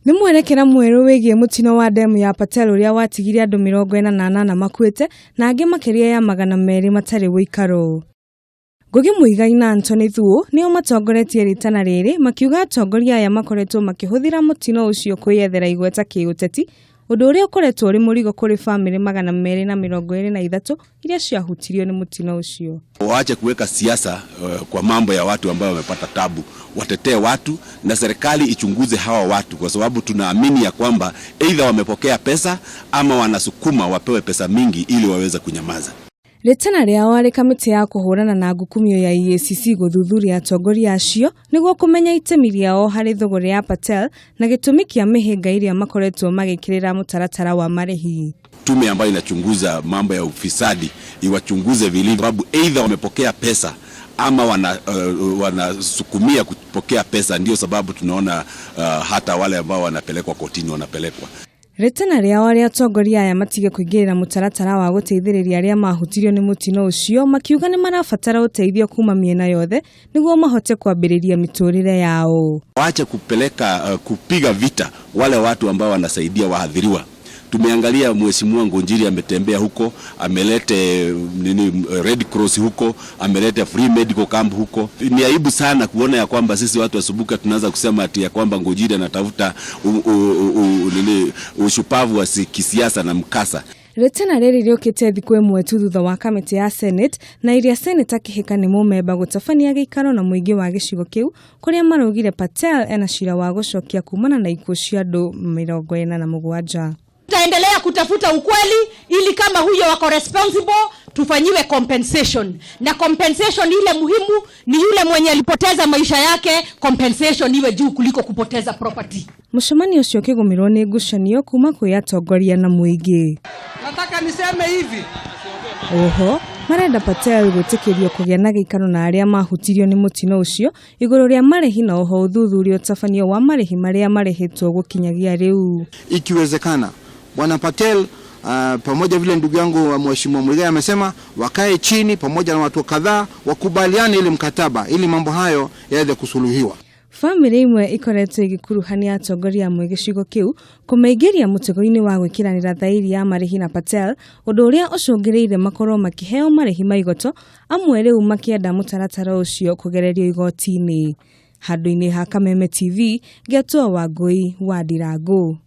Nĩ mwerekera mwerũ wĩgiĩ mutino wa ndemu ya Patel ũrĩa watigire andũ 48 makuĩte na angĩ makĩria ya 200 matarĩ ũikaro. Ngugi Muigai na Anthony Thuo nĩo matongoretie ritana rĩrĩ makiuga atongoria aya makoretwo makĩhũthĩra mutino ũcio kwĩyethera igweta kĩũteti, ũndũ ũrĩa ũkoretwo ũrĩ mũrigo kũrĩ famĩlĩ 223 iria ciahutirio nĩ mutino ũcio. Waache kuweka siasa kwa mambo ya watu ambao wamepata tabu. Watetee watu na serikali ichunguze hawa watu, kwa sababu tunaamini ya kwamba either wamepokea pesa ama wanasukuma wapewe pesa mingi ili waweze kunyamaza. Ritana rĩao arĩ kamiti ya kuhurana na ngukumio ya EACC guthuthuria atongoria acio nĩguo kũmenya itemi rĩao harĩ thogora ya Patel na gĩtũmi kĩa mĩhĩnga iria makoretwo magĩkĩrĩra mutaratara wa marehe. Tume ambayo inachunguza mambo ya ufisadi iwachunguze vilivyo, sababu either wamepokea pesa ama wanasukumia kupokea pesa, ndio sababu tunaona hata wale ambao wanapelekwa kotini wanapelekwa. Ritana rĩao arĩa atongoria aya matige kũingĩrĩra mutaratara wa gũteithĩrĩria arĩa mahutirio nĩ mutino ũcio, makiuga nĩ marabatara ũteithio kuma mĩena yothe nĩguo mahote kwambĩrĩria mĩtũrĩre yao. Waache kupiga vita wale watu ambao wanasaidia wahadhiriwa. Tumeangalia mheshimiwa Onjoria ametembea huko, amelete Red Cross huko, amelete free medical camp huko. Ni aibu sana kuona ya kwamba sisi watu wa Subukia tunaanza kusema ati ya kwamba Onjoria anatafuta ushupavu wa kisiasa na mkasa. Ritana rĩrĩ rĩũkĩte thikũ ĩmwe tu thutha wa kamiti ya Senate na iria Senator Kihika nĩ mũmemba gũtabania gĩikaro na mũingĩ wa gicigo kĩu kũrĩa maraugire Patel ena cira wa gũcokia kuumana na ikuũ cia andũ 47. Tutaendelea kutafuta ukweli ili kama huyo wako responsible tufanyiwe compensation. Na compensation ile muhimu ni yule mwenye alipoteza maisha yake, compensation iwe juu kuliko kupoteza property. Mũcemanio ũcio ũkĩgũmĩrwo nĩ ngucanio kuma kwĩ atongoria na mũingĩ. Nataka niseme hivi. Oho, marenda Patel gwĩtĩkĩrio kũgĩa na gĩikaro na arĩa mahutirio nĩ mutino ũcio igũrũ rĩa marehi na oho ũthuthuria ũtabanio wa marehi marĩa marehetwo gũkinyagia rĩu. Ikiwezekana Bwana Patel pamoja vile ndugu yangu mheshimiwa Muigai amesema wakae chini pamoja na watu kadhaa wakubaliane ile mkataba ili mambo hayo yaweze kusuluhiwa. Family imwe ikoretwo igikuruhania atongoria amwe gicigo kiu kũmaingĩria mũtego-inĩ wa gwĩkĩranĩra thaĩri ya marehi na Patel, ũndũ ũrĩa ũcũngĩrĩire makorwo makĩheo marehi maigoto, amwe rĩu makĩenda mutaratara ũcio kũgererio igoti-inĩ. Handũ-inĩ ha Kameme TV, Getwo Wangui wa Ndirangu.